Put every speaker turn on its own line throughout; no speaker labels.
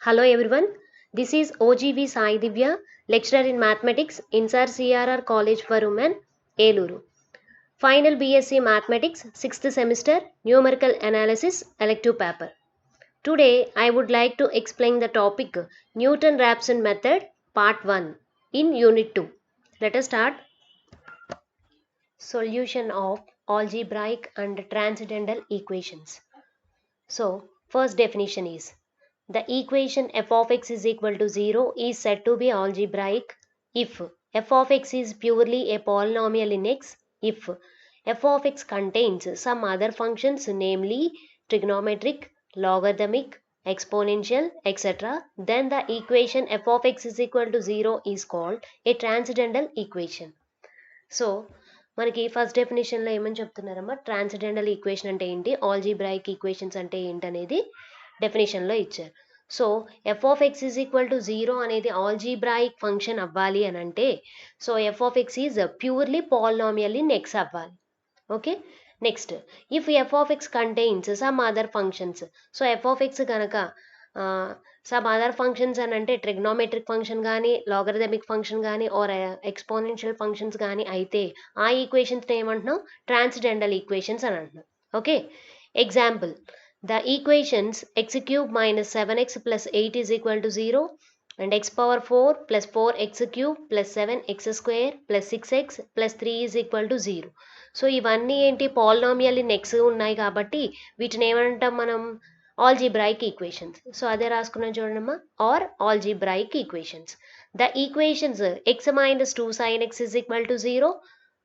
Hello everyone, this is OGV Sai Divya, lecturer in mathematics in Sir CRR College for Women, Eluru. Final BSc Mathematics, 6th semester, Numerical Analysis, elective paper. Today I would like to explain the topic Newton-Raphson method, part 1, in unit 2. Let us start. Solution of algebraic and transcendental equations. So, first definition is the equation f of x is equal to 0 is said to be algebraic if f of x is purely a polynomial in x, if f of x contains some other functions namely trigonometric, logarithmic, exponential, etc. Then the equation f of x is equal to 0 is called a transcendental equation. So మనకి first డెఫినేషన్లో ఏమని చెప్తున్నారమ్మా, transcendental equation అంటే ఏంటి, algebraic equations అంటే ఏంటనేది డెఫినేషన్లో ఇచ్చారు. So f of x is equal to 0 అనేది algebraic function అవ్వాలి అని అంటే so f of x is purely polynomial in x అవ్వాలి. Okay, next if f of x contains some other functions. So f of x కనుక some other functions అని అంటే trigonometric function కానీ logarithmic function కానీ or exponential functions కానీ అయితే ఆ equations ఏమంటున్నాం, ట్రాన్సెండెంటల్ ఈక్వేషన్స్ అని అంటున్నాం. Okay, example the equations x cube minus 7x plus 8 is equal to 0 and x power 4 plus 4x cube plus 7x square plus 6x plus 3 is equal to 0. So ఇవన్నీ ఏంటి, polynomial in X ఉన్నాయి కాబట్టి వీటిని ఏమంటాం మనం, algebraic equations. So అదే రాసుకున్నాం చూడమ్మా, are algebraic equations. The equations x minus 2 sin x is equal to 0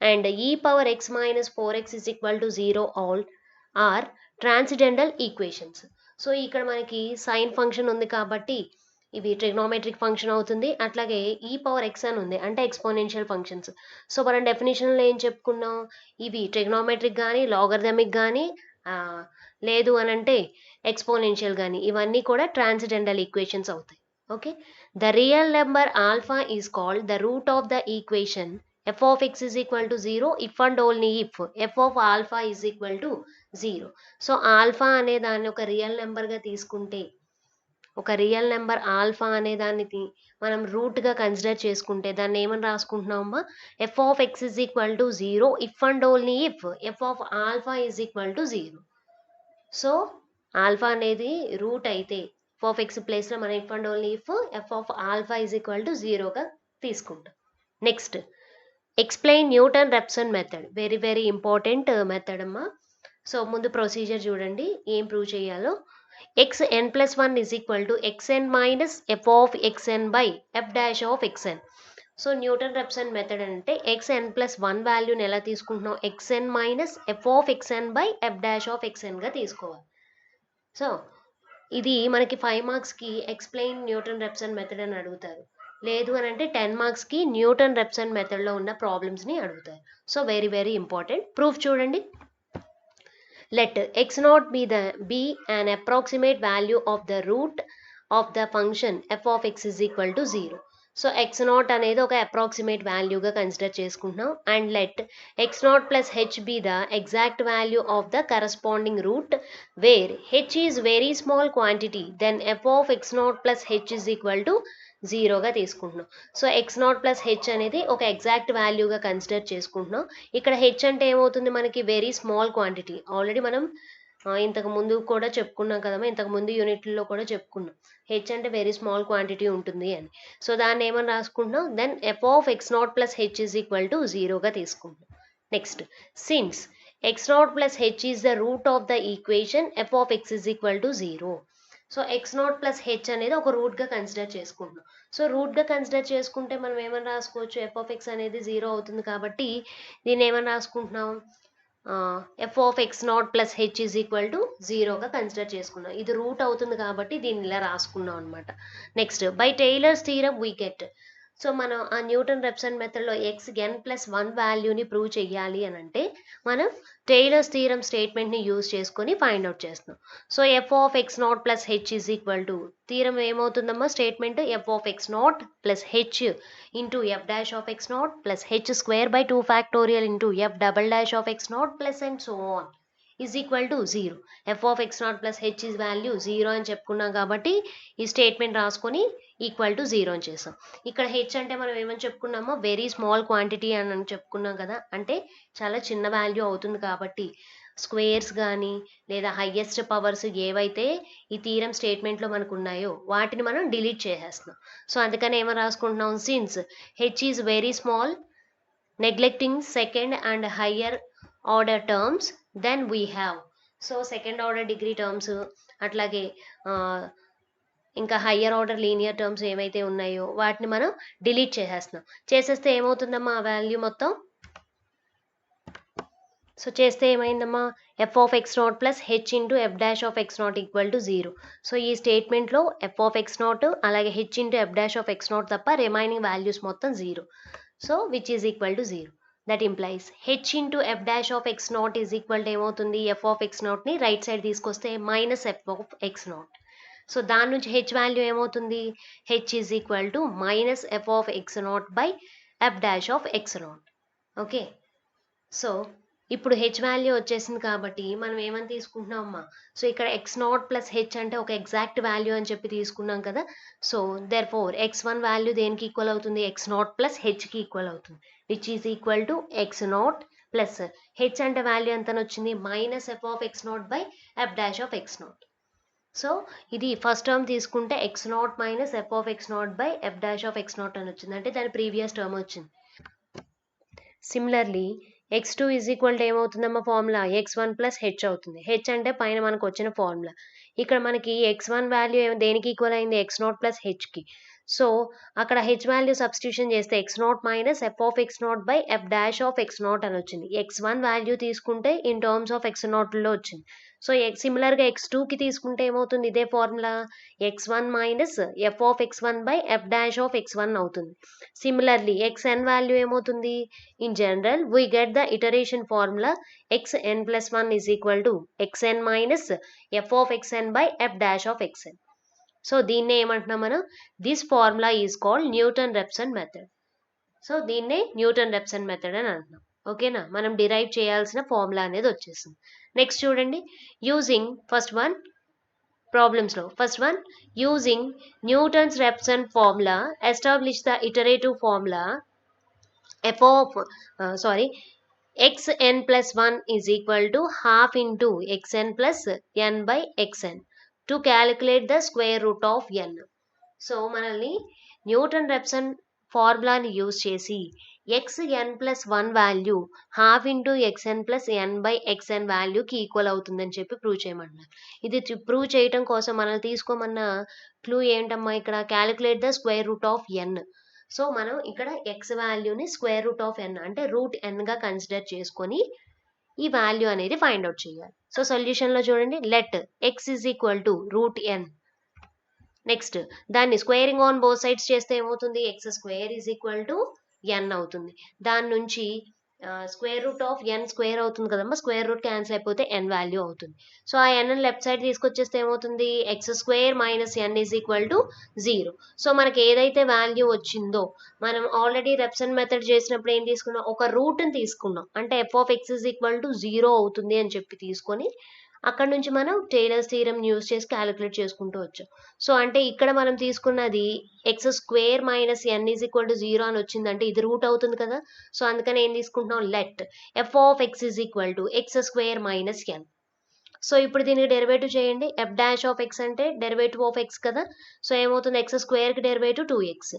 and e power x minus 4x is equal to 0 all are transcendental equations. So ఇక్కడ మనకి సైన్ ఫంక్షన్ ఉంది కాబట్టి ఇవి trigonometric function అవుతుంది. అట్లాగే ఈ పవర్ ఎక్స్ అని ఉంది అంటే ఎక్స్పోనెన్షియల్ ఫంక్షన్స్. సో మనం డెఫినేషన్లో ఏం చెప్పుకున్నాం, ఇవి ట్రిగ్నోమెట్రిక్ కానీ లాగరిథమిక్ కానీ లేదు అని అంటే ఎక్స్పోనెన్షియల్ కానీ ఇవన్నీ కూడా ట్రాన్సెండెంటల్ ఈక్వేషన్స్ అవుతాయి. Okay, the real number alpha is called the root of the equation f of x is equal to 0 if and only if f of alpha is equal to 0. So alpha అనే దాన్ని ఒక real నెంబర్గా తీసుకుంటే, ఒక real number alpha అనే దాన్ని మనం రూట్గా consider చేసుకుంటే దాన్ని ఏమని రాసుకుంటున్నామమ్మా, f of x is equal to 0 if and only if f of alpha is equal to 0. So alpha అనేది రూట్ అయితే ఎఫ్ ఆఫ్ ఎక్స్ ప్లేస్లో మనం if and only if f of alpha is equal to 0గా తీసుకుంటాం. Next explain Newton Raphson method, very very important method అమ్మా. So ముందు procedure చూడండి ఏం ప్రూవ్ చేయాలో. X n plus 1 is equal to XN minus f of x n by f dash of x n. So Newton Raphson method అంటే x n plus 1 వాల్యూని ఎలా తీసుకుంటున్నాం, x n minus f of x n by f dash of ఎక్స్ఎన్గా తీసుకోవాలి. So ఇది మనకి 5 మార్క్స్కి explain Newton Raphson method అని అడుగుతారు, లేదు అని అంటే 10 మార్క్స్కి న్యూటన్ రెప్సన్ మెథడ్లో ఉన్న ప్రాబ్లమ్స్ని అడుగుతారు. So very very important. Proof చూడండి. Let x nought be an approximate value of the root of the function f of x is equal to 0. So x nought అనేది ఒక అప్రాక్సిమేట్ వాల్యూగా కన్సిడర్ చేసుకుంటున్నాం. And let x nought plus h be the exact value of the corresponding root where h is very small quantity, then f of x nought plus h is equal to 0గా తీసుకుంటున్నాం. So x nought plus h అనేది ఒక exact వాల్యూగా consider చేసుకుంటున్నాం. ఇక్కడ H అంటే ఏమవుతుంది మనకి, very small quantity. Already మనం ఇంతకు ముందు కూడా చెప్పుకున్నాం కదమ్మా, ఇంతకు ముందు యూనిట్లో కూడా చెప్పుకున్నాం హెచ్ అంటే వెరీ స్మాల్ క్వాంటిటీ ఉంటుంది అని. సో దాన్ని ఏమని రాసుకుంటున్నాం, then f of x nought plus h is equal to 0గా తీసుకుంటున్నాం. Next since x nought plus h is the root of the equation f of x is equal to 0. So x nought plus h అనేది ఒక రూట్గా consider చేసుకుంటున్నాం. So రూట్గా consider చేసుకుంటే మనం ఏమని రాసుకోవచ్చు, ఎఫ్ ఆఫ్ ఎక్స్ అనేది 0 అవుతుంది కాబట్టి దీన్ని ఏమని రాసుకుంటున్నాం, f of x nought plus h is equal to 0గా కన్సిడర్ చేసుకున్నాం. ఇది రూట్ అవుతుంది కాబట్టి దీన్ని ఇలా రాసుకున్నాం అనమాట. Next by Taylor's theorem we get. So మనం ఆ న్యూటన్ రెప్సన్ మెథడ్లో ఎక్స్ ఎన్ ప్లస్ 1 వాల్యూని ప్రూవ్ చేయాలి అని అంటే మనం టైలర్స్ థీరమ్ స్టేట్మెంట్ని యూజ్ చేసుకొని ఫైండ్ అవుట్ చేస్తున్నాం. So f of x nought plus h is equal to, theorem ఏమవుతుందమ్మా, statement f of x nought plus h into f dash of x nought plus h square by 2 factorial into f double dash of x nought plus and so on. Is equal to 0. F of x nought plus h is value 0 అని చెప్పుకున్నాం కాబట్టి ఈ statement రాసుకొని equal to 0 అని చేసాం. ఇక్కడ H అంటే మనం ఏమని చెప్పుకున్నామో వెరీ స్మాల్ క్వాంటిటీ అని చెప్పుకున్నాం కదా, అంటే చాలా చిన్న వాల్యూ అవుతుంది కాబట్టి స్క్వేర్స్ కానీ లేదా హయ్యెస్ట్ పవర్స్ ఏవైతే ఈ థీరం స్టేట్మెంట్లో మనకు ఉన్నాయో వాటిని మనం డిలీట్ చేసేస్తున్నాం. సో అందుకని ఏమని రాసుకుంటున్నాం, since h is very small neglecting second and higher order terms then we have. So second order degree terms అట్లాగే ఇంకా హయ్యర్ ఆర్డర్ లీనియర్ టర్మ్స్ ఏవైతే ఉన్నాయో వాటిని మనం డిలీట్ చేసేస్తున్నాం. చేసేస్తే ఏమవుతుందమ్మా ఆ వాల్యూ మొత్తం, సో చేస్తే ఏమైందమ్మా f of x nought plus h into f dash of x nought equal to 0. So ఈ స్టేట్మెంట్లో ఎఫ్ ఆఫ్ ఎక్స్ నాట్ అలాగే h into f dash of x nought తప్ప రిమైనింగ్ వాల్యూస్ మొత్తం 0. So which is equal to 0. That implies h into f dash of x not is equal to ఏమవుతుంది, f of x నాట్ని right side తీసుకొస్తే minus f of x naught. So దాని నుంచి H value ఏమవుతుంది, H is equal to minus f of x naught by f dash of x not. Okay, so ఇప్పుడు H value వచ్చేసింది కాబట్టి మనం ఏమని తీసుకుంటున్నామమ్మా, సో ఇక్కడ ఎక్స్ నాట్ ప్లస్ హెచ్ అంటే ఒక ఎగ్జాక్ట్ వాల్యూ అని చెప్పి తీసుకున్నాం కదా. So there four X one value దేనికి ఈక్వల్ అవుతుంది, ఎక్స్ నాట్ ప్లస్ హెచ్కి ఈక్వల్ అవుతుంది, which is equal to X nought plus H అంటే వాల్యూ ఎంత వచ్చింది, minus f of x naught by f dash of x naught. So ఇది first term తీసుకుంటే x naught minus f of x naught by f dash of x naught అని వచ్చింది, అంటే దాని previous term వచ్చింది. Similarly x2 is equal to ఏమవుతుందమ్మా formula, x1 plus h అవుతుంది. H అంటే పైన మనకు వచ్చిన ఫార్ములా. ఇక్కడ మనకి x1 వాల్యూ దేనికి ఈక్వల్ అయింది, ఎక్స్ నాట్ ప్లస్ హెచ్కి. సో అక్కడ హెచ్ వాల్యూ సబ్స్టిట్యూషన్ చేస్తే X naught minus f of x naught by f dash of x naught అని వచ్చింది. x1 వాల్యూ తీసుకుంటే ఇన్ టర్మ్స్ ఆఫ్ ఎక్స్ నాట్లో వచ్చింది. సో సిమిలర్గా x2కి తీసుకుంటే ఏమవుతుంది, ఇదే formula x1 minus f of x1 by f dash of x1 అవుతుంది. Similarly xn value ఏమవుతుంది, in general we get the iteration formula xn plus 1 is equal to xn minus f of xn by f dash of xn. So దీన్నే ఏమంటున్నాం మనం, this formula is called Newton Raphson method. So దీన్నే Newton Raphson method అని అంటున్నాం. ఓకేనా, మనం derive చేయాల్సిన formula అనేది వచ్చేసింది. నెక్స్ట్ చూడండి, యూజింగ్ ఫస్ట్ వన్ ప్రాబ్లమ్స్లో first one using Newton's Raphson formula establish the iterative formula f of xn plus 1 is equal to half into xn plus n by xn to calculate the square root of n. So మనల్ని Newton Raphson ఫార్ములాని use చేసి xn plus 1 value half into xn plus n by xn వాల్యూకి equal అవుతుందని చెప్పి prove చేయమన్నారు. ఇది prove చేయటం కోసం మనల్ని తీసుకోమన్న క్లూ ఏంటమ్మా, ఇక్కడ calculate the square root of n. So మనం ఇక్కడ ఎక్స్ వాల్యూని స్క్వేర్ రూట్ ఆఫ్ ఎన్ అంటే రూట్ ఎన్గా కన్సిడర్ చేసుకొని ఈ వాల్యూ అనేది ఫైండ్ అవుట్ చేయాలి. సో సొల్యూషన్లో చూడండి, let x is equal to root n. Next దాన్ని స్క్వేరింగ్ ఆన్ బోత్ సైడ్స్ చేస్తే ఏమవుతుంది, x square is equal to n అవుతుంది. దాని నుంచి square root of n square అవుతుంది కదమ్మా, స్క్వేర్ రూట్ క్యాన్సిల్ అయిపోతే ఎన్ వాల్యూ అవుతుంది. సో ఆ ఎన్ లెఫ్ట్ సైడ్ తీసుకొచ్చేస్తే ఏమవుతుంది, x square minus n is equal to 0. So మనకి ఏదైతే వాల్యూ వచ్చిందో మనం ఆల్రెడీ రెప్సన్ మెథడ్ చేసినప్పుడు ఏం తీసుకున్నాం, ఒక రూట్ని తీసుకున్నాం, అంటే f of x is equal to 0 అవుతుంది అని చెప్పి తీసుకొని అక్కడ నుంచి మనం టేలర్స్ థీరం యూజ్ చేసి క్యాలిక్యులేట్ చేసుకుంటూ వచ్చాం. సో అంటే ఇక్కడ మనం తీసుకున్నది x square minus n is equal to 0 అని వచ్చిందంటే ఇది రూట్ అవుతుంది కదా. సో అందుకని ఏం తీసుకుంటున్నాం, let f of x is equal to x square minus n. So ఇప్పుడు దీనికి డెరివేటివ్ చేయండి, ఎఫ్ డాష్ ఆఫ్ ఎక్స్ అంటే డెరివేటివ్ ఆఫ్ ఎక్స్ కదా. సో ఏమవుతుంది, ఎక్స్ స్క్వేర్కి డెరివేటివ్ 2x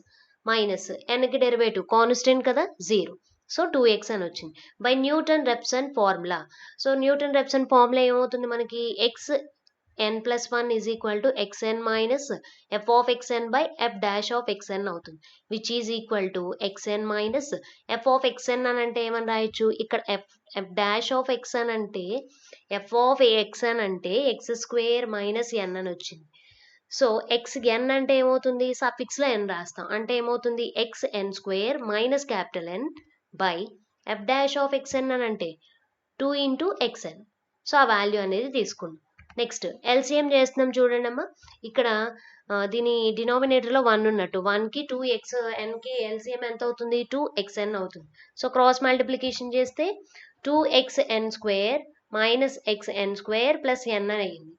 మైనస్ ఎన్కి డెరివేటివ్ కాన్స్టెంట్ కదా 0. సో 2x అని వచ్చింది by Newton Raphson formula. So Newton Raphson formula ఏమవుతుంది మనకి, x n plus 1 is equal to xn minus f of xn by f dash of xn అవుతుంది, which is equal to xn minus f of xn అని అంటే ఏమని రాయొచ్చు, ఇక్కడ F dash of xn అంటే f of xn అంటే x square minus ఎన్ అని వచ్చింది. సో ఎక్స్ ఎన్ అంటే ఏమవుతుంది, సఫిక్స్లో ఎన్ రాస్తాం, అంటే ఏమవుతుంది x n square minus capital n by f dash of xn అని అంటే 2 ఇంటూ xn. సో ఆ వాల్యూ అనేది తీసుకున్నాం. నెక్స్ట్ ఎల్సిఎం చేస్తున్నాం చూడండి అమ్మా, ఇక్కడ దీని డినామినేటర్లో 1 ఉన్నట్టు 1కి 2xnకి ఎల్సిఎం ఎంత అవుతుంది, 2xn అవుతుంది. సో క్రాస్ మల్టిప్లికేషన్ చేస్తే 2xn square minus xn square plus n అని అయింది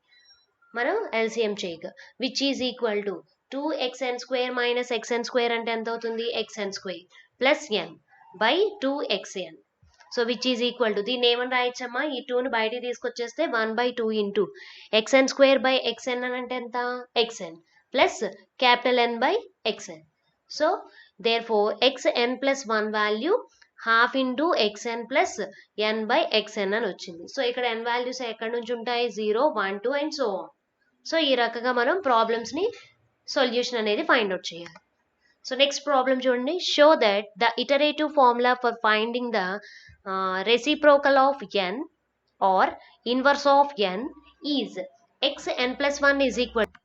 మనం ఎల్సిఎం చేయగా, which is equal to 2xn square minus xn square అంటే ఎంత అవుతుంది, xn square plus n by 2xn. So which is equal to, దీన్ని ఏమని రాయొచ్చమ్మా, ఈ 2ని బయటికి తీసుకొచ్చేస్తే 1/2 into xn square by xn అని అంటే ఎంత, xn plus capital N by xn. So therefore xn plus 1 value half into xn plus n by xn అని వచ్చింది. సో ఇక్కడ n వాల్యూస్ ఎక్కడి నుంచి ఉంటాయి, 0, 1, 2 అండ్ సో ఆన్. సో ఈ రకంగా మనం ప్రాబ్లమ్స్ని సొల్యూషన్ అనేది ఫైండ్ అవుట్ చేయాలి. సో నెక్స్ట్ ప్రాబ్లం చూడండి, show that the iterative formula for finding the reciprocal of n or inverse of n is xn plus 1 is equal to,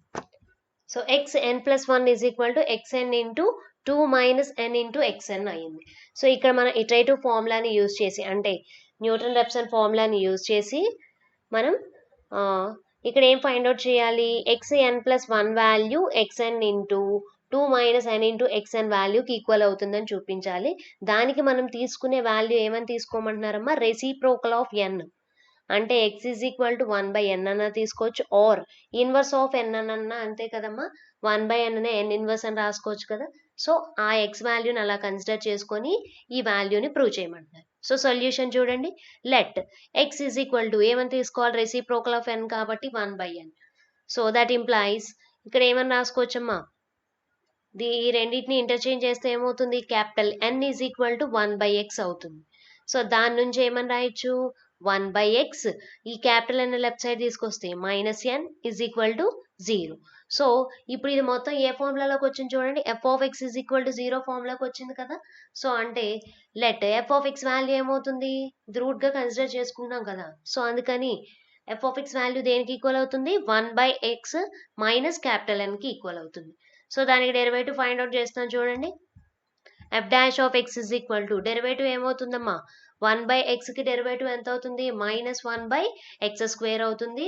so xn plus 1 is equal to xn into 2 minus n into xn అయింది. So ఇక్కడ మనం iterative ఫార్ములాని use చేసి, అంటే Newton Raphson ఫార్ములాని use చేసి మనం ఇక్కడ ఏం ఫైండ్ అవుట్ చేయాలి, xn plus 1 value xn into 2 minus n into xn వాల్యూకి ఈక్వల్ అవుతుందని చూపించాలి. దానికి మనం తీసుకునే వాల్యూ ఏమని తీసుకోమంటున్నారమ్మా, రెసిప్రోకల్ ఆఫ్ n, అంటే x is equal to 1/n అన్న తీసుకోవచ్చు, ఆర్ ఇన్వర్స్ ఆఫ్ n అన్న అంతే కదమ్మా, 1/n అనే n ఇన్వర్స్ అని రాసుకోవచ్చు కదా. సో ఆ x వాల్యూని అలా కన్సిడర్ చేసుకొని ఈ వాల్యూని ప్రూవ్ చేయమంటున్నారు. సో సొల్యూషన్ చూడండి, let x is equal to ఏమని తీసుకోవాలి, రెసిప్రోకల్ ఆఫ్ n కాబట్టి 1/n. సో దట్ ఇంప్లైస్ ఇక్కడ ఏమని రాసుకోవచ్చమ్మా, ఈ రెండింటిని ఇంటర్చేంజ్ చేస్తే ఏమవుతుంది, capital N is equal to 1/x అవుతుంది. సో దాని నుంచి ఏమని రాయొచ్చు, 1/x, ఈ క్యాపిటల్ N లెఫ్ట్ సైడ్ తీసుకొస్తే minus n is equal to 0. So ఇప్పుడు ఇది మొత్తం ఏ ఫార్ములాలోకి వచ్చింది చూడండి, f of x is equal to 0 ఫార్ములాకి వచ్చింది కదా. సో అంటే let f of x value ఏమవుతుంది, ఇది రూట్గా కన్సిడర్ చేసుకుంటాం కదా. సో అందుకని f ఆఫ్ x వాల్యూ దేనికి ఈక్వల్ అవుతుంది, 1/x మైనస్ క్యాపిటల్ Nకి ఈక్వల్ అవుతుంది. సో దానికి డెరివేటివ్ ఫైండ్ అవుట్ చేస్తాను చూడండి, f dash of x is equal to, derivative ఏమవుతుందమ్మా, 1/xకి డెరివేటివ్ ఎంత అవుతుంది, మైనస్ 1/x స్క్వేర్ అవుతుంది,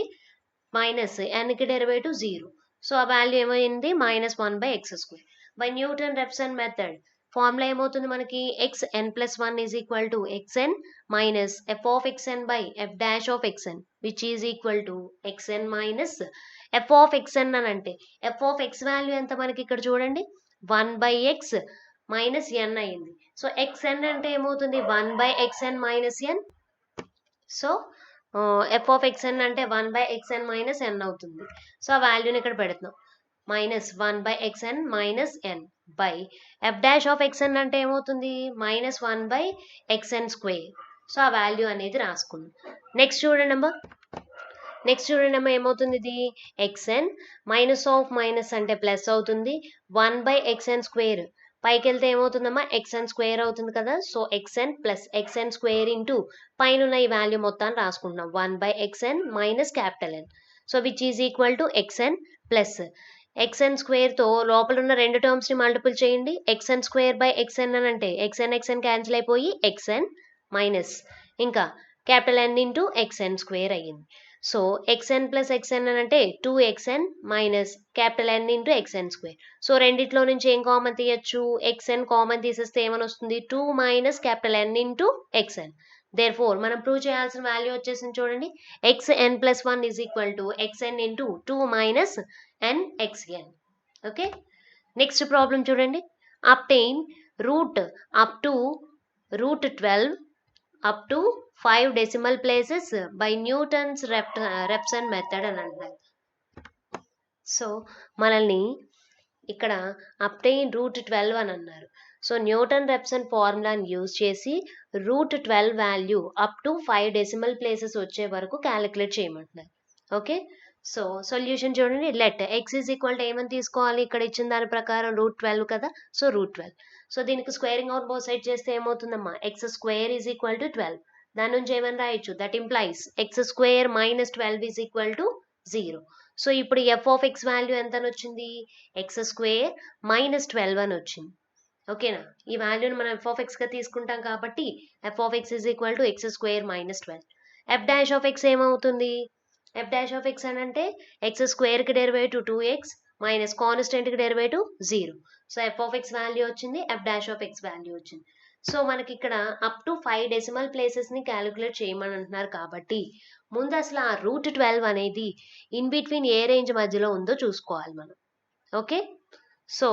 మైనస్ nకి డెరివేటివ్ 0. సో ఆ వాల్యూ ఏమైంది, minus 1/x square. By Newton Raphson method formula ఏమవుతుంది మనకి, xn plus 1 is equal to xn minus f of xn by f dash of xn which is equal to xn minus f of xn అని అంటే f of x value ఎంత మనకి ఇక్కడ చూడండి, 1/x minus n అయింది. So xn అంటే ఏమవుతుంది, 1/xn minus n. So f of xn అంటే 1/xn మైనస్ n అవుతుంది. సో ఆ వాల్యూని ఇక్కడ పెడుతున్నాం, minus 1/xn minus n by f dash of xn అంటే ఏమవుతుంది, మైనస్ 1/xn స్క్వేర్. సో ఆ వాల్యూ అనేది రాసుకున్నాం. నెక్స్ట్ చూడండి అమ్మా ఏమవుతుంది, ఇది xn మైనస్ ఆఫ్ మైనస్ అంటే ప్లస్ అవుతుంది, 1/xn స్క్వేర్ పైకి వెళ్తే ఏమవుతుందమ్మా, xn స్క్వేర్ అవుతుంది కదా. So xn plus xn square into పైన ఉన్న ఈ వాల్యూ మొత్తాన్ని రాసుకుంటున్నాం, 1/xn minus capital N. So which is equal to xn plus xn స్క్వేర్తో లోపల ఉన్న రెండు టర్మ్స్ని మల్టిపుల్ చేయండి, xn స్క్వేర్ బై xn అని అంటే xn క్యాన్సిల్ అయిపోయి xn మైనస్ ఇంకా capital N into xn square అయ్యింది. సో xn ప్లస్ xn అని అంటే 2xn minus capital N into xn square. So రెండిట్లో నుంచి ఏం కామన్ తీయచ్చు, xn కామన్ తీసేస్తే ఏమని వస్తుంది, 2 minus capital N into xn. Therefore మనం ప్రూవ్ చేయాల్సిన వాల్యూ వచ్చేసింది చూడండి, xn plus 1 is equal to xn into 2 minus n xn. Okay, next problem చూడండి, obtain root up to root 12 up to 5 decimal places by Newton's Raphson method అని అంటారు. So మనల్ని ఇక్కడ obtain route 12 అని అన్నారు. సో న్యూటన్ రాప్సన్ ఫార్ములాని use చేసి root 12 value up to 5 decimal places వచ్చే వరకు క్యాలిక్యులేట్ చేయమంటున్నారు. ఓకే, సో సొల్యూషన్ చూడండి, let x is equal to ఏమని తీసుకోవాలి, ఇక్కడ ఇచ్చిన దాని ప్రకారం రూట్ 12 కదా. సో రూట్ 12, సో దీనికి స్క్వేరింగ్ అవుట్ బోత్ సైడ్ చేస్తే ఏమవుతుందమ్మా, x square is equal to 12. దాని నుంచి ఏమని రాయొచ్చు, that implies x square minus 12 is equal to 0. So ఇప్పుడు f ఆఫ్ x వాల్యూ ఎంత అని వచ్చింది, x స్క్వేర్ మైనస్ 12 అని వచ్చింది. ఓకేనా, ఈ వాల్యూని మనం f ఆఫ్ xగా తీసుకుంటాం కాబట్టి f of x is equal to x square minus 12. f dash of x ఏమవుతుంది, f డాష్ ఆఫ్ x అని అంటే x స్క్వేర్కి డెరివేటివ్ 2x మైనస్ కాన్స్టెంట్కి derivative 0. So f of x value వచ్చింది, f dash of x value వచ్చింది. So మనకి ఇక్కడ up to 5 decimal ప్లేసెస్ని క్యాలిక్యులేట్ చేయమని అంటున్నారు కాబట్టి ముందు అసలు ఆ రూట్ 12 అనేది ఇన్ బిట్వీన్ ఏ రేంజ్ మధ్యలో ఉందో చూసుకోవాలి మనం. ఓకే, సో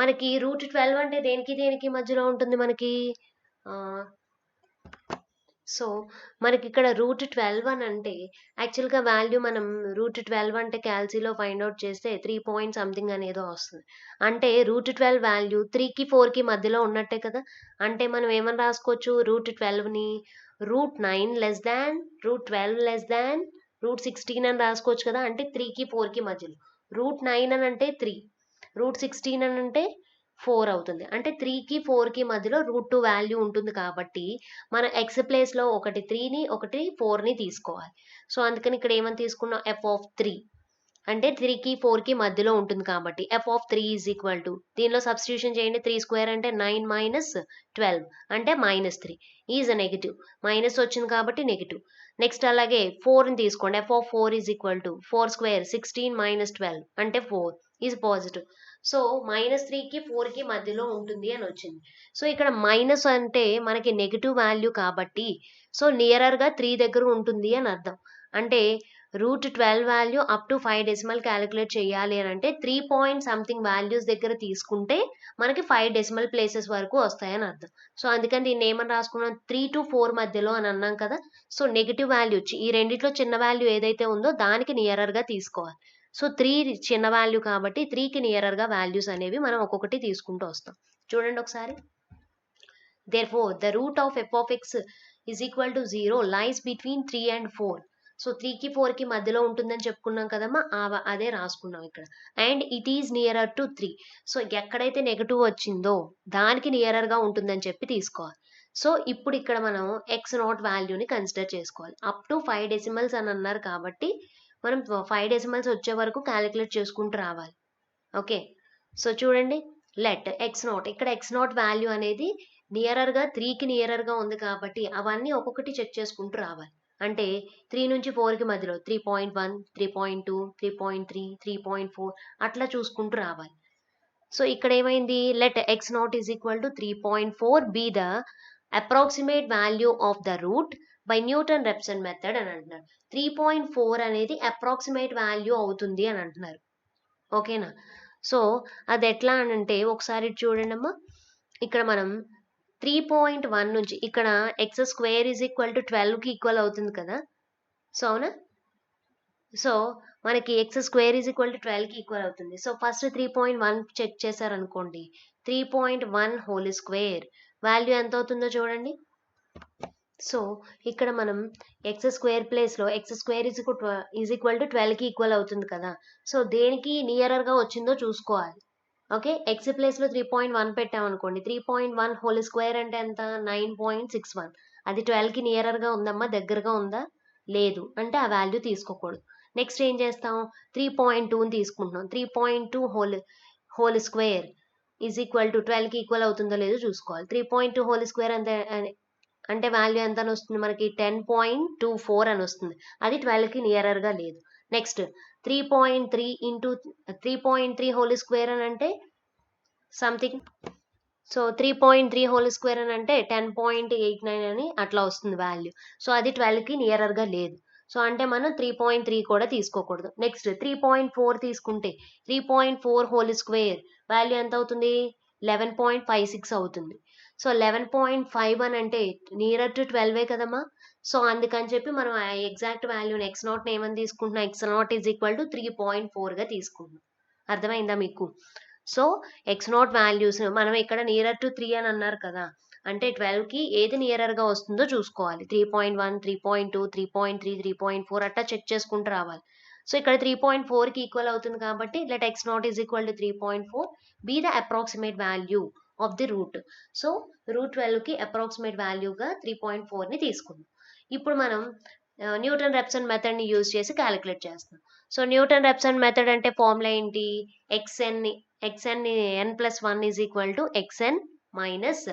మనకి రూట్ 12 అంటే దేనికి దేనికి మధ్యలో ఉంటుంది మనకి. సో మనకి ఇక్కడ రూట్ 12 అని అంటే యాక్చువల్గా వాల్యూ మనం రూట్ 12 అంటే క్యాల్సీలో ఫైండ్ అవుట్ చేస్తే 3 పాయింట్ సంథింగ్ అనేదో వస్తుంది. అంటే రూట్ 12 వాల్యూ 3కి 4కి మధ్యలో ఉన్నట్టే కదా. అంటే మనం ఏమని రాసుకోవచ్చు, రూట్ 12ని root 9 less than root 12 less than root 16 అని రాసుకోవచ్చు కదా. అంటే 3కి 4కి మధ్యలో. రూట్ 9 అని అంటే 3, రూట్ 16 అని అంటే 4 అవుతుంది. అంటే 3కి 4కి మధ్యలో రూట్ 2 వాల్యూ ఉంటుంది కాబట్టి మనం ఎక్స్ ప్లేస్లో ఒకటి 3ని ఒకటి 4ని తీసుకోవాలి. సో అందుకని ఇక్కడ ఏమని తీసుకున్నాం, ఎఫ్ ఆఫ్ 3 అంటే 3కి 4కి మధ్యలో ఉంటుంది కాబట్టి F of 3 is equal to, దీనిలో సబ్స్టిట్యూషన్ చేయండి, 3 స్క్వేర్ అంటే 9 మైనస్ 12 అంటే -3 ఈజ్ అ నెగిటివ్, మైనస్ వచ్చింది కాబట్టి నెగిటివ్. నెక్స్ట్ అలాగే 4ని తీసుకోండి, F of 4 is equal to 4 square 16 minus 12 అంటే 4 ఈజ్ పాజిటివ్. సో -3కి 4కి మధ్యలో ఉంటుంది అని వచ్చింది. సో ఇక్కడ మైనస్ అంటే మనకి నెగిటివ్ వాల్యూ కాబట్టి సో నియరర్గా 3 దగ్గర ఉంటుంది అని అర్థం. అంటే root 12 value up to 5 decimal calculate చేయాలి అని అంటే 3 పాయింట్ సంథింగ్ వాల్యూస్ దగ్గర తీసుకుంటే మనకి 5 డెసిమల్ ప్లేసెస్ వరకు వస్తాయని అర్థం. సో అందుకని దీన్ని ఏమని రాసుకున్నాం, 3 to 4 మధ్యలో అని అన్నాం కదా. సో నెగిటివ్ వాల్యూ ఈ రెండిట్లో చిన్న వాల్యూ ఏదైతే ఉందో దానికి నియరర్గా తీసుకోవాలి. సో 3 చిన్న వాల్యూ కాబట్టి 3కి నియరర్గా వాల్యూస్ అనేవి మనం ఒక్కొక్కటి తీసుకుంటూ వస్తాం. చూడండి ఒకసారి. Therefore, the root of f of x is equal to 0 lies between 3 and 4. So 3కి 4కి మధ్యలో ఉంటుందని చెప్పుకున్నాం కదమ్మా, అదే రాసుకున్నాం ఇక్కడ. And it is nearer to 3. So ఎక్కడైతే నెగటివ్ వచ్చిందో దానికి నియరర్గా ఉంటుందని చెప్పి తీసుకోవాలి. సో ఇప్పుడు ఇక్కడ మనం ఎక్స్ నాట్ వాల్యూని కన్సిడర్ చేసుకోవాలి. అప్ టు 5 డెసిమల్స్ అని అన్నారు కాబట్టి మనం 5 డెసిమల్స్ వచ్చే వరకు క్యాలిక్యులేట్ చేసుకుంటూ రావాలి. ఓకే, సో చూడండి, లెట్ ఎక్స్ నాట్, ఇక్కడ ఎక్స్ నాట్ వాల్యూ అనేది నియరర్గా 3కి నియరర్గా ఉంది కాబట్టి అవన్నీ ఒక్కొక్కటి చెక్ చేసుకుంటూ రావాలి. అంటే 3 నుంచి 4కి మధ్యలో 3.1, 3.2, 3.3, 3.4 అట్లా చూసుకుంటూ రావాలి. సో ఇక్కడ ఏమైంది, let x not is equal to 3.4 be the approximate value of the root by Newton Raphson method అని అంటున్నారు. 3.4 అనేది అప్రాక్సిమేట్ వాల్యూ అవుతుంది అని అంటున్నారు. ఓకేనా. సో అది ఎట్లా అని అంటే ఒకసారి చూడండి అమ్మా, ఇక్కడ మనం 3.1 నుంచి ఇక్కడ x square is equal to 12కి ఈక్వల్ అవుతుంది కదా. సో అవునా, సో మనకి x square is equal to 12కి ఈక్వల్ అవుతుంది. సో ఫస్ట్ 3.1 చెక్ చేశారనుకోండి, 3.1 హోల్ స్క్వేర్ వాల్యూ ఎంత అవుతుందో చూడండి. సో ఇక్కడ మనం ఎక్స్ స్క్వేర్ ప్లేస్లో x square is equal to 12కి ఈక్వల్ అవుతుంది కదా. సో దేనికి నియరర్గా వచ్చిందో చూసుకోవాలి. ఓకే, ఎక్స్ ప్లేస్లో 3.1 పెట్టామనుకోండి, 3.1 హోల్ స్క్వేర్ అంటే ఎంత, 9.61. అది 12కి నియరర్గా ఉందమ్మా, దగ్గరగా ఉందా, లేదు అంటే ఆ వాల్యూ తీసుకోకూడదు. నెక్స్ట్ ఏం చేస్తాం, 3.2ని తీసుకుంటున్నాం, 3.2 whole square is equal to 12కి ఈక్వల్ అవుతుందో లేదో చూసుకోవాలి. 3.2 హోల్ స్క్వేర్ అంటే వాల్యూ ఎంత అని వస్తుంది మనకి, 10.24 అని వస్తుంది. అది 12కి నియరర్గా లేదు. నెక్స్ట్ 3.3 ఇంటూ 3.3 హోల్ స్క్వేర్ అని అంటే సంథింగ్. సో 3.3 హోల్ స్క్వేర్ అని అంటే 10.89 అని అట్లా వస్తుంది వాల్యూ. సో అది 12కి నియరర్గా లేదు. సో అంటే మనం 3.3 కూడా తీసుకోకూడదు. నెక్స్ట్ 3.4 తీసుకుంటే 3.4 హోల్ స్క్వేర్ వాల్యూ ఎంత అవుతుంది, 11.56 అవుతుంది. సో 11.5 అని అంటే నియరర్ టు 12 కదమ్మా. సో అందుకని చెప్పి మనం ఆ ఎగ్జాక్ట్ వాల్యూని ఎక్స్ నాట్ని ఏమని తీసుకుంటున్నాం, x not is equal to 3.4గా తీసుకుంటున్నాం. అర్థమైందా మీకు. సో ఎక్స్ నాట్ వాల్యూస్ మనం ఇక్కడ నియరర్ టు 3 అని అన్నారు కదా, అంటే 12కి ఏది నియరర్గా వస్తుందో చూసుకోవాలి. 3.1, 3.2, 3.3, 3.4 అట్లా చెక్ చేసుకుంటూ రావాలి. సో ఇక్కడ 3.4కి ఈక్వల్ అవుతుంది కాబట్టి let x not is equal to 3.4 be the approximate value of the root. So root 12కి అప్రాక్సిమేట్ వాల్యూగా 3.4ని తీసుకుందాం. ఇప్పుడు మనం న్యూటన్ రెప్సన్ మెథడ్ని యూజ్ చేసి క్యాలిక్యులేట్ చేస్తాం. సో న్యూటన్ రెప్సన్ మెథడ్ అంటే ఫార్ములా ఏంటి, xn n+1 is equal to xn minus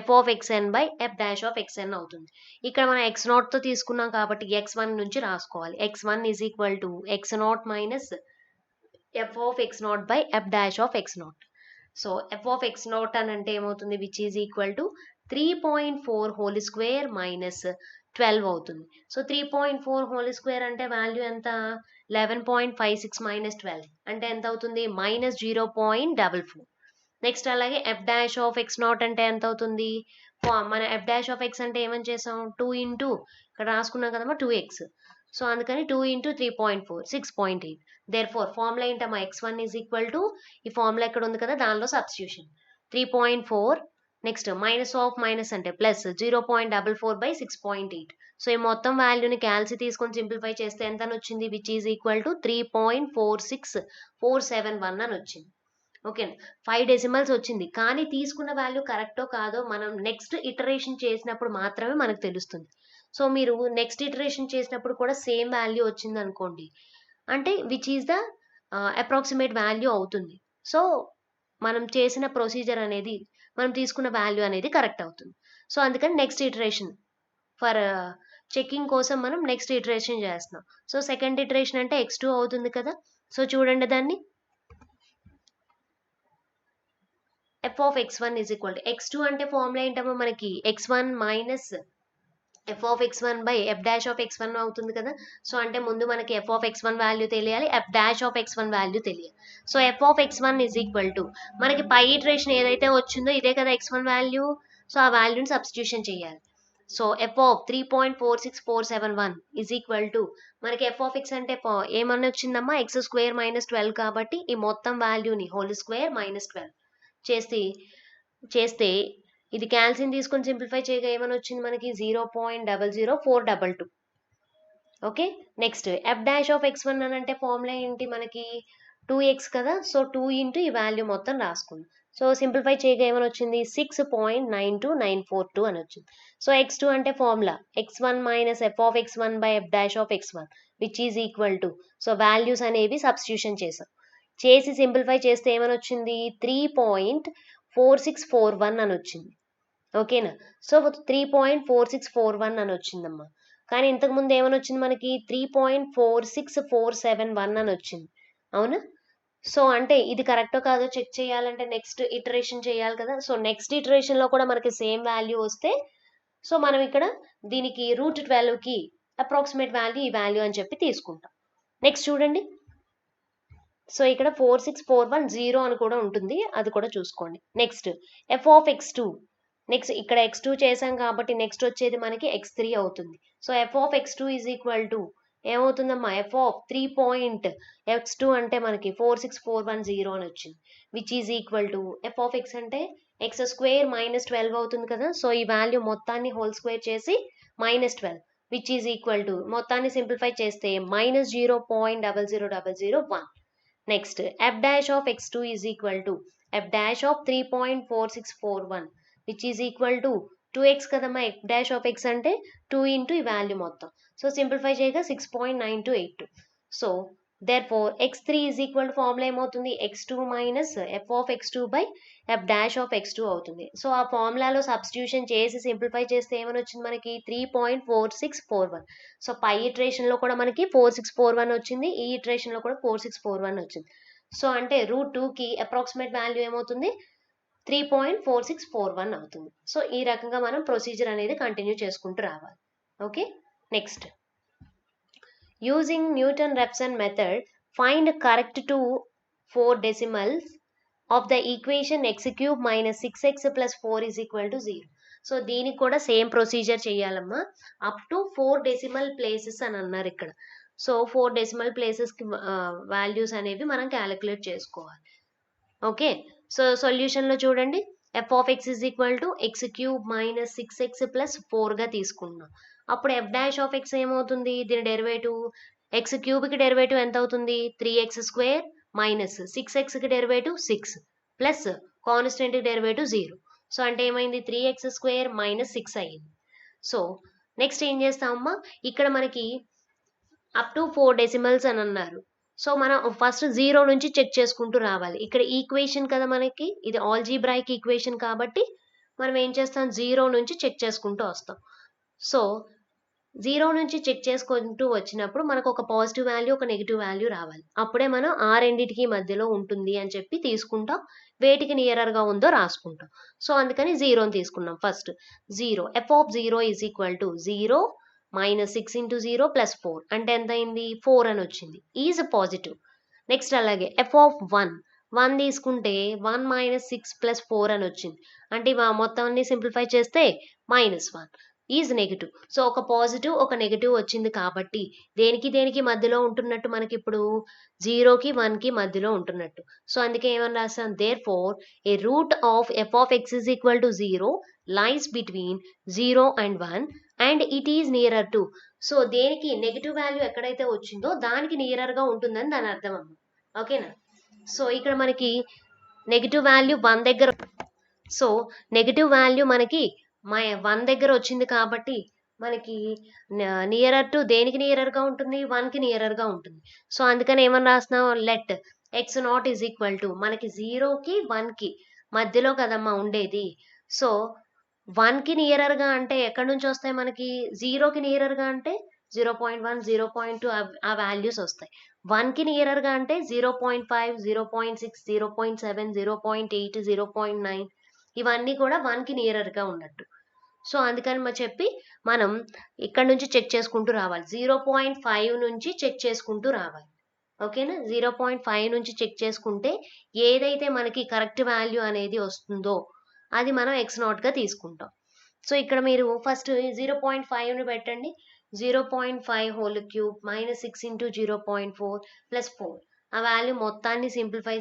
f of xn by f dash of xn అవుతుంది. ఇక్కడ మనం x నాట్తో తీసుకున్నాం కాబట్టి x1 నుంచి రాసుకోవాలి. x1 is equal to x0 minus f of x0 by f dash of x0. So f of x naught అని అంటే ఏమవుతుంది, which is equal to 3.4 whole square minus 12 అవుతుంది. సో 3.4 హోల్ స్క్వేర్ అంటే value ఎంత, 11.56 minus 12 అంటే ఎంత అవుతుంది, minus 0.44. Next అలాగే F dash of x not అంటే ఎంత అవుతుంది, మన ఎఫ్ డాష్ ఆఫ్ ఎక్స్ అంటే ఏమని చేసాం, 2 ఇంటూ ఇక్కడ రాసుకున్నాం కదమ్మా 2x. సో అందుకని 2 ఇంటూ 3.4 6.8. దేర్ ఫోర్ ఫార్ములా ఏంటమ్మా, x1 ఈజ్ ఈక్వల్ టు ఈ ఫార్ములా ఎక్కడ ఉంది కదా దానిలో substitution 3.4 next minus of minus అంటే ప్లస్ 0.44/6.8. సో ఈ మొత్తం వాల్యూని క్యాల్సి తీసుకొని సింప్లిఫై చేస్తే ఎంత అని వచ్చింది, విచ్ ఈజ్ ఈక్వల్ టు 3.46471 అని వచ్చింది. ఓకే, 5 డెసిమల్స్ వచ్చింది, కానీ తీసుకున్న వాల్యూ కరెక్టో కాదో మనం నెక్స్ట్ ఇటరేషన్ చేసినప్పుడు మాత్రమే మనకు తెలుస్తుంది. సో మీరు నెక్స్ట్ ఇటరేషన్ చేసినప్పుడు కూడా సేమ్ వాల్యూ వచ్చింది అనుకోండి, అంటే which is the approximate value అవుతుంది. సో మనం చేసిన ప్రొసీజర్ అనేది, మనం తీసుకున్న వాల్యూ అనేది కరెక్ట్ అవుతుంది. సో అందుకని నెక్స్ట్ ఇటరేషన్ ఫర్ చెకింగ్ కోసం మనం నెక్స్ట్ ఇటరేషన్ చేస్తున్నాం. సో సెకండ్ ఇటరేషన్ అంటే x2 అవుతుంది కదా. సో చూడండి దాన్ని, f of x1 is equal to x2 అంటే ఫార్ములా ఏంటమ్మా మనకి x1 minus f of x1 by f dash of x1 అవుతుంది కదా. సో అంటే ముందు మనకి ఎఫ్ ఆఫ్ x1 వాల్యూ తెలియాలి, f dash of x1 value తెలియాలి. So f of x1 is equal to మనకి పై ఇటరేషన్ ఏదైతే వచ్చిందో ఇదే కదా x1 వాల్యూ. సో ఆ వాల్యూని సబ్స్టిట్యూషన్ చేయాలి. So f of 3.46471 is equal to మనకి ఎఫ్ ఆఫ్ ఎక్స్ అంటే ఏమన్నా వచ్చిందమ్మా, ఎక్స్ స్క్వేర్ మైనస్ 12 కాబట్టి ఈ మొత్తం వాల్యూని హోల్ స్క్వేర్ మైనస్ 12 చేస్తే ఇది క్యాల్సియం తీసుకొని సింప్లిఫై చేయగా ఏమని వచ్చింది మనకి 0.00422. Okay, next f dash of x1 అని అంటే ఫార్ములా ఏంటి మనకి 2x కదా. సో 2 ఇంటూ ఈ వాల్యూ మొత్తం రాసుకుందాం. సో సింప్లిఫై చేయగా ఏమని వచ్చింది 6.92942 అని వచ్చింది. సో x2 అంటే formula x1 minus f of x1 by f dash of x1 which is equal to, so values అనేవి సబ్స్టిట్యూషన్ చేసి సింప్లిఫై చేస్తే ఏమని వచ్చింది 3.4641 అని వచ్చింది. ఓకేనా, సో 3.4641 అని వచ్చిందమ్మా. కానీ ఇంతకుముందు ఏమని వచ్చింది మనకి 3.46471 అని వచ్చింది, అవునా. సో అంటే ఇది కరెక్టో కాదో చెక్ చేయాలంటే నెక్స్ట్ ఇటరేషన్ చేయాలి కదా. సో నెక్స్ట్ ఇటరేషన్లో కూడా మనకి సేమ్ వాల్యూ వస్తే, సో మనం ఇక్కడ దీనికి √12కి అప్రాక్సిమేట్ వాల్యూ ఈ వాల్యూ అని చెప్పి తీసుకుంటాం. నెక్స్ట్ చూడండి, సో ఇక్కడ 46410 అని కూడా ఉంటుంది, అది కూడా చూసుకోండి. Next F of x2, next ఇక్కడ x2 చేసాం కాబట్టి నెక్స్ట్ వచ్చేది మనకి x3 అవుతుంది. So f of x2 is equal to ఏమవుతుందమ్మా, ఎఫ్ ఆఫ్ 3.x2 అంటే మనకి 46410 అని వచ్చింది, which is equal to f of x అంటే ఎక్స్ స్క్వేర్ మైనస్ 12 అవుతుంది కదా. సో ఈ వాల్యూ మొత్తాన్ని హోల్ స్క్వేర్ చేసి minus 12 which is equal to మొత్తాన్ని సింప్లిఫై చేస్తే minus 0.00001. Next f dash of x2 is equal to f dash of 3.4641 which is equal to 2x కదమ్మా, F dash of x అంటే 2 into ఈ value మొత్తం. So simplify చేయగా 6.9282. So therefore x3 is equal to formula ఏమవుతుంది, x2 minus f of x2 by f dash of x2 అవుతుంది. So ఆ ఫార్ములాలో substitution చేసి simplify చేస్తే ఏమని వచ్చింది మనకి 3.4641. సో పై ఇటరేషన్లో కూడా మనకి 4641 వచ్చింది, ఈ ఇటరేషన్లో కూడా 4641 వచ్చింది. సో అంటే √2కి అప్రాక్సిమేట్ వాల్యూ ఏమవుతుంది 3.4641 అవుతుంది. సో ఈ రకంగా మనం ప్రొసీజర్ అనేది కంటిన్యూ చేసుకుంటూ రావాలి. Okay, next using Newton Raphson method find correct to 4 decimals of the equation x³ minus 6x plus 4 is equal to 0. So దీనికి కూడా సేమ్ ప్రొసీజర్ చేయాలమ్మా, అప్ టు 4 డెసిమల్ ప్లేసెస్ అని అన్నారు ఇక్కడ. సో 4 డెసిమల్ ప్లేసెస్కి వాల్యూస్ అనేవి మనం క్యాలిక్యులేట్ చేసుకోవాలి. ఓకే, సో సొల్యూషన్లో చూడండి, f of x is equal to x³ minus 6x plus 4గా తీసుకుంటున్నాం. అప్పుడు ఎఫ్ డాష్ ఆఫ్ ఎక్స్ ఏమవుతుంది, దీని డెరివేటివ్ x³ డెరివేటివ్ ఎంత అవుతుంది 3x స్క్వేర్ మైనస్ 6xకి derivative 6 plus constant derivative 0. So అంటే ఏమైంది 3x స్క్వేర్ మైనస్ 6 అయ్యింది. సో నెక్స్ట్ ఏం చేస్తామమ్మా, ఇక్కడ మనకి అప్ టు 4 డెసిమల్స్ అని అన్నారు. సో మనం ఫస్ట్ 0 నుంచి చెక్ చేసుకుంటూ రావాలి. ఇక్కడ ఈక్వేషన్ కదా మనకి, ఇది ఆల్జీబ్రాయిక్ ఈక్వేషన్ కాబట్టి మనం ఏం చేస్తాం 0 నుంచి చెక్ చేసుకుంటూ వస్తాం. సో 0 నుంచి చెక్ చేసుకుంటూ వచ్చినప్పుడు మనకు ఒక పాజిటివ్ వాల్యూ, ఒక నెగెటివ్ వాల్యూ రావాలి. అప్పుడే మనం ఆ రెండిటికి మధ్యలో ఉంటుంది అని చెప్పి తీసుకుంటాం. వేటికి నియరర్‌గా ఉందో రాసుకుంటాం. సో, అందుకని 0ని తీసుకున్నాం first. 0 f of 0 is equal to 0 minus 6 into 0 plus 4 అంటే ఎంతయింది? 4 అని వచ్చింది. Is positive. నెక్స్ట్ అలాగే f ఆఫ్ 1 తీసుకుంటే 1 మైనస్ 6 ప్లస్ 4 అని వచ్చింది. అంటే మొత్తం అన్ని సింప్లిఫై చేస్తే -1 ఈజ్ నెగెటివ్. సో, ఒక పాజిటివ్, ఒక నెగెటివ్ వచ్చింది కాబట్టి దేనికి మధ్యలో ఉంటున్నట్టు మనకిప్పుడు 0కి 1కి మధ్యలో ఉంటున్నట్టు. సో, అందుకే ఏమని రాసాం? Therefore A root of f of x is equal to 0 lies between 0 and 1 and it is nearer to. So, దేనికి నెగెటివ్ వాల్యూ ఎక్కడైతే వచ్చిందో దానికి నియరర్‌గా ఉంటుందని దాని అర్థం అమ్మ. ఓకేనా? సో, ఇక్కడ మనకి నెగెటివ్ వాల్యూ 1 దగ్గర, సో నెగెటివ్ వాల్యూ మనకి 1 దగ్గర వచ్చింది కాబట్టి మనకి నియరర్ టు దేనికి నియరర్‌గా ఉంటుంది? 1కి నియరర్‌గా ఉంటుంది. సో, అందుకని ఏమని రాస్తున్నాం? Let x not is equal to మనకి 0కి 1కి మధ్యలో కదమ్మా ఉండేది. సో, 1కి నియరర్‌గా అంటే ఎక్కడి నుంచి వస్తాయి మనకి? 0కి నియరర్‌గా అంటే 0.1, 0.2 ఆ వాల్యూస్ వస్తాయి. 1కి నియరర్‌గా అంటే 0.5, 0.6, 0.7, 0.8, 0.9 ఇవన్నీ కూడా 1కి నియరర్‌గా ఉన్నట్టు. సో, అందుకని చెప్పి మనం ఇక్కడ నుంచి చెక్ చేసుకుంటూ రావాలి. 0.5 నుంచి చెక్ చేసుకుంటూ రావాలి. ఓకేనా? 0.5 నుంచి చెక్ చేసుకుంటే ఏదైతే మనకి కరెక్ట్ వాల్యూ అనేది వస్తుందో అది మనం x0గా తీసుకుంటాం. సో, ఇక్కడ మీరు ఫస్ట్ 0.5ని పెట్టండి. 0.5 whole cube minus 6 into 0.4 plus 4 ఆ వాల్యూ మొత్తాన్ని సింప్లిఫై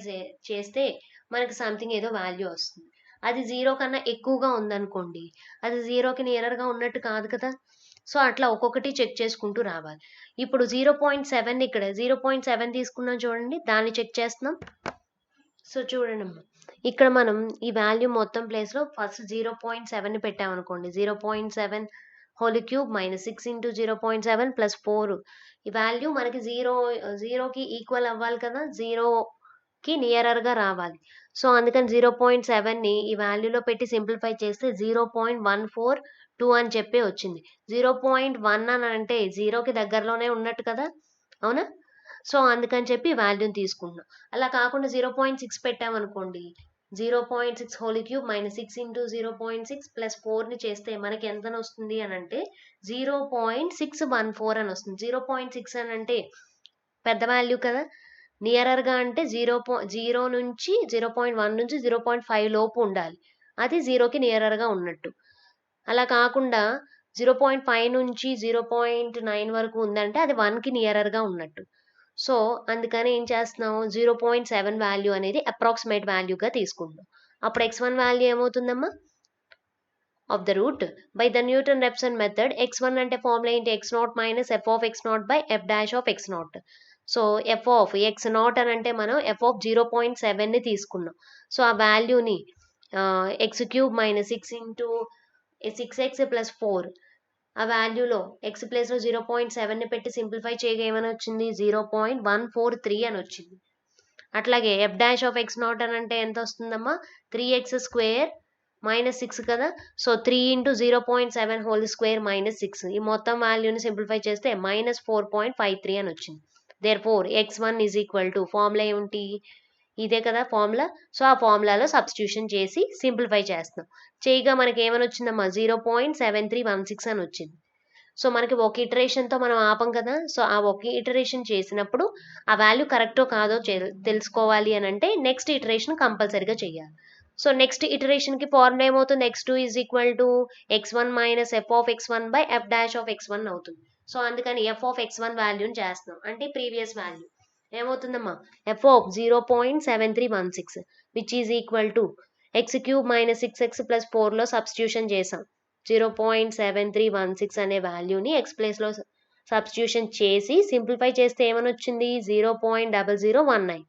చేస్తే మనకి సంథింగ్ ఏదో వాల్యూ వస్తుంది. అది 0 కన్నా ఎక్కువగా ఉందనుకోండి, అది 0కి నియరర్‌గా ఉన్నట్టు కాదు కదా! సో, అట్లా ఒక్కొక్కటి చెక్ చేసుకుంటూ రావాలి. ఇప్పుడు 0.7 ఇక్కడ 0.7 తీసుకున్నాం చూడండి. దాన్ని చెక్ చేస్తున్నాం. సో, చూడండమ్మా. ఇక్కడ మనం ఈ వాల్యూ మొత్తం ప్లేస్‌లో ఫస్ట్ 0.7ని పెట్టామనుకోండి. 0.7 whole cube minus 6 into 0.7 plus 4 ఈ వాల్యూ మనకి 0కి ఈక్వల్ అవ్వాలి కదా! 0కి నియరర్‌గా రావాలి. సో, అందుకని 0.7ని ఈ వాల్యూలో పెట్టి సింప్లిఫై చేస్తే 0.142 అని చెప్పి వచ్చింది. 0.1 అని అంటే 0కి దగ్గరలోనే ఉన్నట్టు కదా! అవునా? సో, అందుకని చెప్పి వాల్యూని తీసుకుంటున్నాం. అలా కాకుండా 0.6 పెట్టామనుకోండి. 0.6 whole cube minus 6 into 0.6 plus 4ని చేస్తే మనకి ఎంతనొస్తుంది అనంటే 0.614 అని వస్తుంది. 0.6 అనంటే పెద్ద వాల్యూ కదా! నియరర్‌గా అంటే 0 నుంచి 0.1 నుంచి 0.5 లోపు ఉండాలి. అది 0కి నియరర్‌గా ఉన్నట్టు. అలా కాకుండా 0.5 నుంచి 0.9 వరకు ఉందంటే అది 1కి నియరర్‌గా ఉన్నట్టు. సో, అందుకని ఏం చేస్తున్నాం 0.7 వాల్యూ అనేది అప్రాక్సిమేట్ వాల్యూగా తీసుకుంటున్నాం. అప్పుడు x1 వాల్యూ ఏమవుతుందమ్మా? Of the root by the Newton Raphson method x1 అంటే ఫార్ములా ఏంటి? x0 minus f of x0 by f dash of x0. So, f of x0 అనంటే మనం f ఆఫ్ 0.7ని తీసుకున్నాం. సో, ఆ వాల్యూని x cube minus 6 into 6x plus 4 ఆ వాల్యూలో x ప్లేస్‌లో 0.7ని పెట్టి సింప్లిఫై చేయగా ఏమనొచ్చింది? 0.143 అనొచ్చింది. అట్లాగే f డాష్ ఆఫ్ x0 అనంటే ఎంతొస్తుందమ్మా? 3x స్క్వేర్ మైనస్ 6 కదా! So, 3 into 0.7 whole square minus 6 ఈ మొత్తం వాల్యూని సింప్లిఫై చేస్తే -4.53 అనొచ్చింది. Therefore x1 is equal to formula ఏమిటి? ఇదే కదా ఫార్ములా. సో, ఆ ఫార్ములాలో సబ్స్టిట్యూషన్ చేసి సింప్లిఫై చేస్తున్నాం. చేయగా మనకేమనొచ్చిందమ్మా? 0.7316 అనొచ్చింది. సో, మనకి ఒక ఇటరేషన్‌తో మనం ఆపం కదా! సో, ఆ ఒక ఇటరేషన్ చేసినప్పుడు ఆ వాల్యూ కరెక్టో కాదో తెలుసుకోవాలి అనంటే నెక్స్ట్ ఇటరేషన్ కంపల్సరీగా చేయాలి. సో, నెక్స్ట్ ఇటరేషన్‌కి ఫార్ములా ఏమవుతుంది? x2 is equal to x1 minus f of x1 by f dash of x1 అవుతుంది. సో, అందుకని f ఆఫ్ x1 వాల్యూని చేస్తున్నాం. అంటే ప్రీవియస్ వాల్యూ. ఏమవుతుందమ్మా? f of 0.7316 which is equal to x cube minus 6x plus 4లో substitution చేసాం. 0.7316 అనే వాల్యూని x ప్లేస్‌లో సబ్స్టిట్యూషన్ చేసి సింప్లిఫై చేస్తే ఏమనొచ్చింది? 0.0019.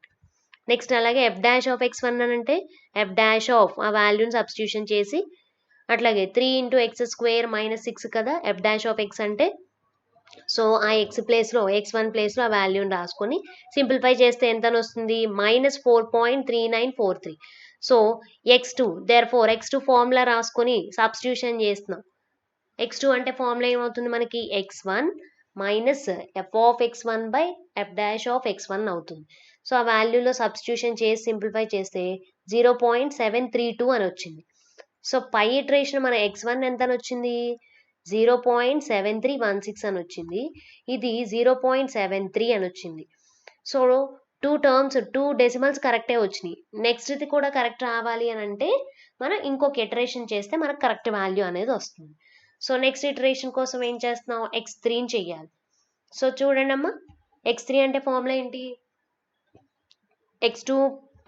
నెక్స్ట్ అలాగే f డాష్ ఆఫ్ x1 అనంటే f డాష్ ఆఫ్ ఆ వాల్యూని సబ్స్టిట్యూషన్ చేసి అట్లాగే 3 ఇంటూ x స్క్వేర్ మైనస్ 6 కదా! f డాష్ ఆఫ్ x అంటే సో, ఆ x1 ప్లేస్‌లో ఆ వాల్యూని రాసుకొని సింప్లిఫై చేస్తే ఎంతనొస్తుంది?-4.3943. So, x2 therefore x2 formula రాసుకొని సబ్స్టిట్యూషన్ చేస్తున్నాం. x2 అంటే ఫార్ములా ఏమవుతుంది మనకి x1 minus f of x1 by f dash of x1 అవుతుంది. సో ఆ వాల్యూలో సబ్స్టిట్యూషన్ చేసి సింప్లిఫై చేస్తే 0.732 అని వచ్చింది. సో పై ఇటరేషన్ మన x1 ఎంత అని వచ్చింది, 0.7316 అని వచ్చింది. ఇది 0.73 అని వచ్చింది. సో టూ డెసిమల్స్ కరెక్టే వచ్చినాయి. నెక్స్ట్ది కూడా కరెక్ట్ రావాలి అని అంటే మనం ఇంకొక ఇటరేషన్ చేస్తే మనకు కరెక్ట్ వాల్యూ అనేది వస్తుంది. సో నెక్స్ట్ ఇటరేషన్ కోసం ఏం చేస్తున్నాం, x3ని చెయ్యాలి. సో చూడండి అమ్మా, x3 అంటే ఫార్ములా ఏంటి, x2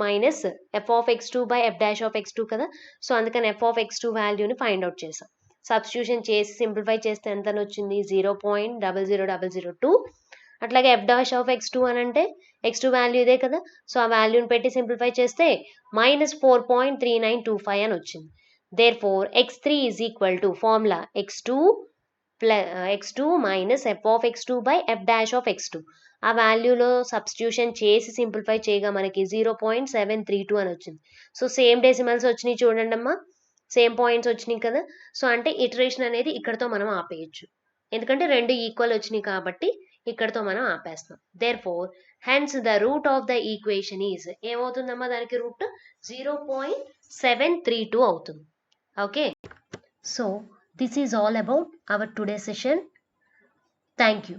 minus f of x2 by f dash of x2 కదా. సో అందుకని f ఆఫ్ x2 వాల్యూని ఫైండ్ అవుట్ చేసాం. సబ్స్టిట్యూషన్ చేసి సింప్లిఫై చేస్తే ఎంత వచ్చింది, 0.00002. అట్లాగే f డాష్ ఆఫ్ x2 అని అంటే x2 వాల్యూ ఇదే కదా. సో ఆ వాల్యూని పెట్టి సింప్లిఫై చేస్తే -4.3925 అని వచ్చింది. Therefore x3 is equal to formula x2 minus f of x2 by f dash of x2. ఆ వాల్యూలో సబ్స్టిట్యూషన్ చేసి సింప్లిఫై చేయగా మనకి 0.732 అని వచ్చింది. సో సేమ్ డెసిమల్స్ వచ్చినాయి చూడండి అమ్మా, సేమ్ పాయింట్స్ వచ్చినాయి కదా. సో అంటే ఇటరేషన్ అనేది ఇక్కడతో మనం ఆపేయచ్చు, ఎందుకంటే రెండు ఈక్వల్ వచ్చినాయి కాబట్టి ఇక్కడతో మనం ఆపేస్తాం. Therefore hence the root of the equation is ఏమవుతుందమ్మా, దానికి రూట్ 0.732 అవుతుంది. Okay, so this is all about our today session. Thank you.